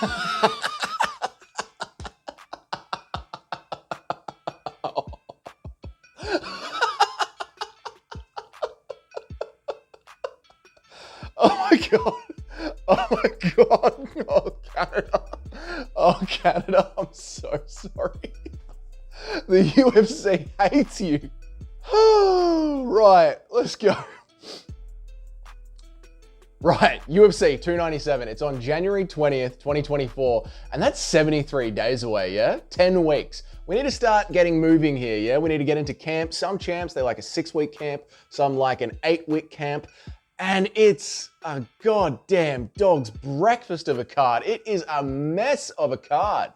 Oh my God. Oh my God. Oh, Canada. Oh, Canada, I'm so sorry. The UFC hates you. Right, let's go. Right, UFC 297. It's on January 20th, 2024, and that's 73 days away, yeah? 10 weeks. We need to start getting moving here, yeah? We need to get into camp. Some champs, they like a 6-week camp. Some like an 8-week camp. And it's a goddamn dog's breakfast of a card. It is a mess of a card.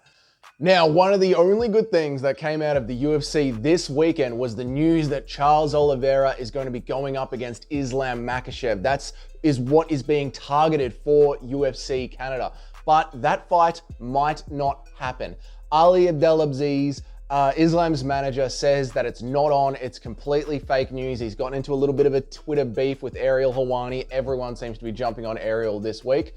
Now, one of the only good things that came out of the UFC this weekend was the news that Charles Oliveira is going to be going up against Islam Makhachev. That is what is being targeted for UFC Canada. But that fight might not happen. Ali Abdelaziz, Islam's manager, says that it's not on. It's completely fake news. He's gotten into a little bit of a Twitter beef with Ariel Helwani. Everyone seems to be jumping on Ariel this week.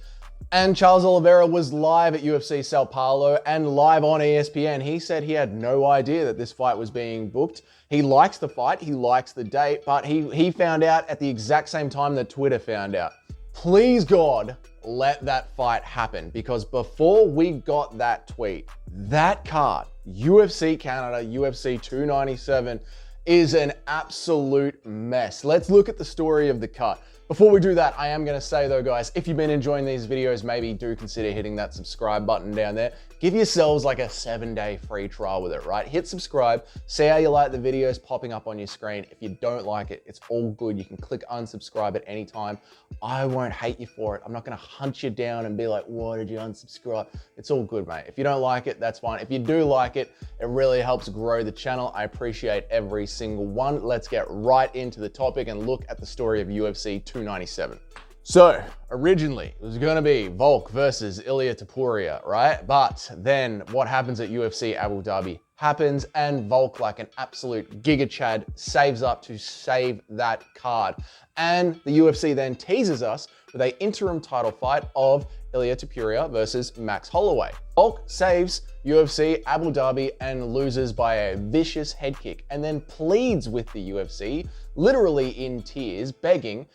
And Charles Oliveira was live at UFC Sao Paulo and live on ESPN. He said he had no idea that this fight was being booked. He likes the fight, he likes the date, but he found out at the exact same time that Twitter found out. Please God, let that fight happen, because before we got that tweet, that card, UFC Canada, UFC 297, is an absolute mess. Let's look at the story of the card. Before we do that, I am going to say though, guys, if you've been enjoying these videos, maybe do consider hitting that subscribe button down there. Give yourselves like a 7-day free trial with it, right? Hit subscribe, see how you like the videos popping up on your screen. If you don't like it, it's all good. You can click unsubscribe at any time. I won't hate you for it. I'm not going to hunt you down and be like, why did you unsubscribe? It's all good, mate. If you don't like it, that's fine. If you do like it, it really helps grow the channel. I appreciate every single one. Let's get right into the topic and look at the story of UFC 297. So, originally, it was going to be Volk versus Ilia Topuria, right? But then what happens at UFC Abu Dhabi happens, and Volk, like an absolute Giga Chad, saves up to save that card. And the UFC then teases us with an interim title fight of Ilia Topuria versus Max Holloway. Volk saves UFC Abu Dhabi and loses by a vicious head kick, and then pleads with the UFC, literally in tears, begging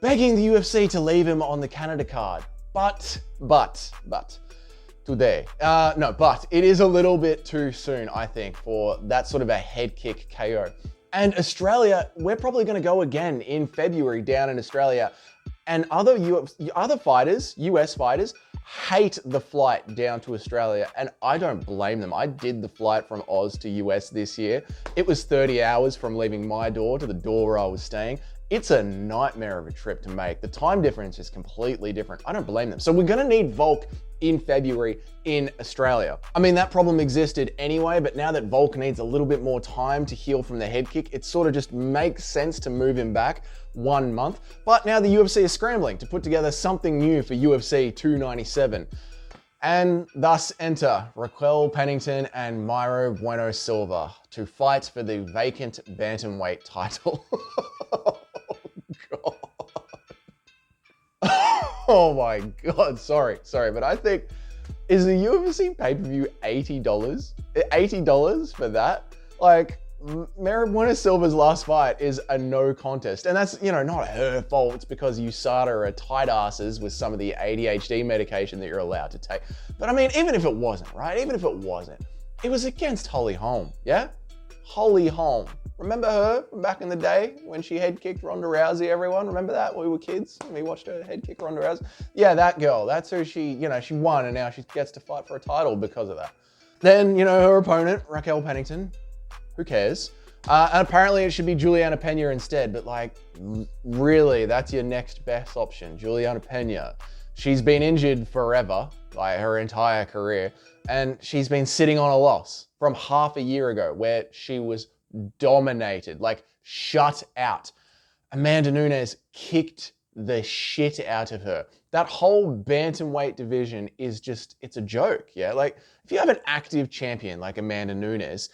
the UFC to leave him on the Canada card. But today, but it is a little bit too soon, I think, for that sort of a head kick KO. And Australia, we're probably going to go again in February down in Australia. And other fighters, US fighters, hate the flight down to Australia, and I don't blame them. I did the flight from Oz to US this year. It was 30 hours from leaving my door to the door where I was staying. It's a nightmare of a trip to make. The time difference is completely different. I don't blame them. So we're gonna need Volk in February in Australia. I mean, that problem existed anyway, but now that Volk needs a little bit more time to heal from the head kick, it sort of just makes sense to move him back 1 month. But now the UFC is scrambling to put together something new for UFC 297. And thus enter Raquel Pennington and Mayra Bueno Silva to fight for the vacant bantamweight title. Oh my God, sorry, but I think, is the UFC pay-per-view $80? $80 for that? Like, Mayra Bueno Silva's last fight is a no contest. And that's, not her fault. It's because USADA are tight asses with some of the ADHD medication that you're allowed to take. But I mean, even if it wasn't, right? Even if it wasn't, it was against Holly Holm, yeah? Holly Holm. Remember her from back in the day when she head kicked Ronda Rousey, everyone? Remember that when we were kids? We watched her head kick Ronda Rousey? Yeah, that girl. That's who she won, and now she gets to fight for a title because of that. Then, her opponent, Raquel Pennington, who cares? And apparently it should be Juliana Pena instead, but like, really, that's your next best option, Juliana Pena. She's been injured forever, like her entire career, and she's been sitting on a loss from half a year ago where she was dominated, like shut out. Amanda Nunes kicked the shit out of her. That whole bantamweight division is just, it's a joke, yeah? Like, if you have an active champion like Amanda Nunes,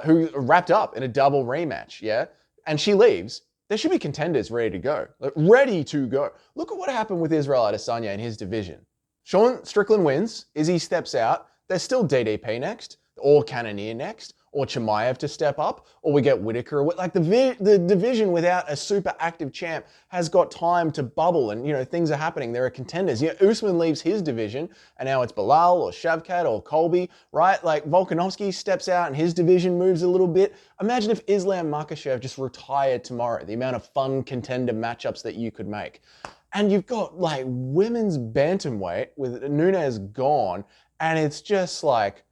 who wrapped up in a double rematch, yeah? And she leaves, there should be contenders ready to go. Like, ready to go. Look at what happened with Israel Adesanya in his division. Sean Strickland wins, Izzy steps out, there's still DDP next, or Cannonier next, or Chimaev to step up, or we get Whitaker. Like the division without a super active champ has got time to bubble, and things are happening. There are contenders. Usman leaves his division, and now it's Bilal or Shavkat or Colby, right? Like Volkanovski steps out, and his division moves a little bit. Imagine if Islam Makhachev just retired tomorrow. The amount of fun contender matchups that you could make. And you've got like women's bantamweight with Nunes gone, and it's just like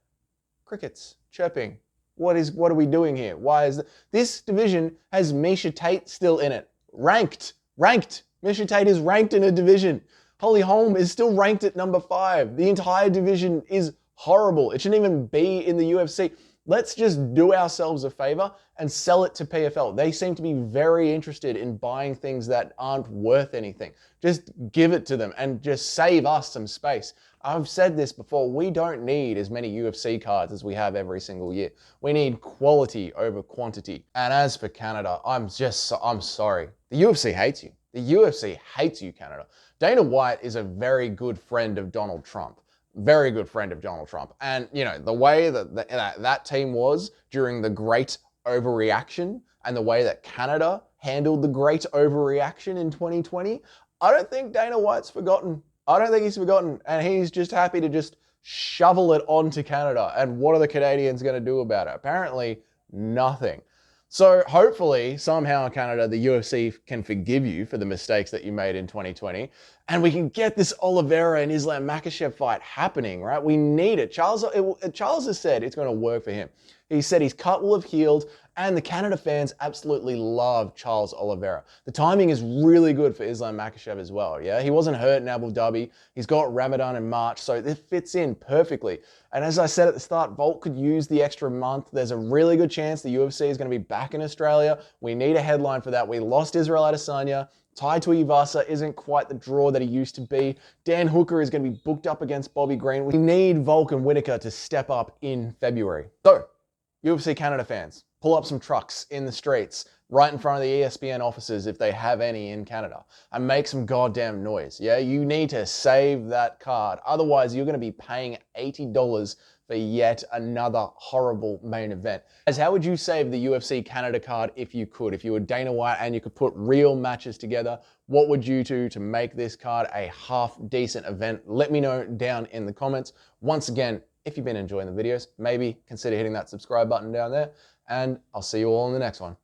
crickets chirping. What are we doing here? Why is this division has Miesha Tate still in it? Ranked. Miesha Tate is ranked in a division. Holly Holm is still ranked at number 5. The entire division is horrible. It shouldn't even be in the UFC. Let's just do ourselves a favor and sell it to PFL. They seem to be very interested in buying things that aren't worth anything. Just give it to them and just save us some space. I've said this before, we don't need as many UFC cards as we have every single year. We need quality over quantity. And as for Canada, I'm sorry. The UFC hates you. The UFC hates you, Canada. Dana White is a very good friend of Donald Trump. Very good friend of Donald Trump. And, the way that team was during the great overreaction and the way that Canada handled the great overreaction in 2020, I don't think Dana White's forgotten. I don't think he's forgotten. And he's just happy to just shovel it onto Canada. And what are the Canadians going to do about it? Apparently, nothing. So hopefully, somehow, Canada, the UFC can forgive you for the mistakes that you made in 2020, and we can get this Oliveira and Islam Makhachev fight happening, right? We need it. Charles has said it's going to work for him. He said his cut will have healed, and the Canada fans absolutely love Charles Oliveira. The timing is really good for Islam Makhachev as well, yeah? He wasn't hurt in Abu Dhabi. He's got Ramadan in March, so it fits in perfectly. And as I said at the start, Volk could use the extra month. There's a really good chance the UFC is going to be back in Australia. We need a headline for that. We lost Israel Adesanya. Tai Tuivasa isn't quite the draw that he used to be. Dan Hooker is going to be booked up against Bobby Green. We need Volk and Whitaker to step up in February. So, UFC Canada fans, pull up some trucks in the streets, right in front of the ESPN offices if they have any in Canada, and make some goddamn noise, yeah? You need to save that card. Otherwise, you're going to be paying $80 for yet another horrible main event. As how would you save the UFC Canada card if you could? If you were Dana White and you could put real matches together, what would you do to make this card a half-decent event? Let me know down in the comments. Once again, if you've been enjoying the videos, maybe consider hitting that subscribe button down there, and I'll see you all in the next one.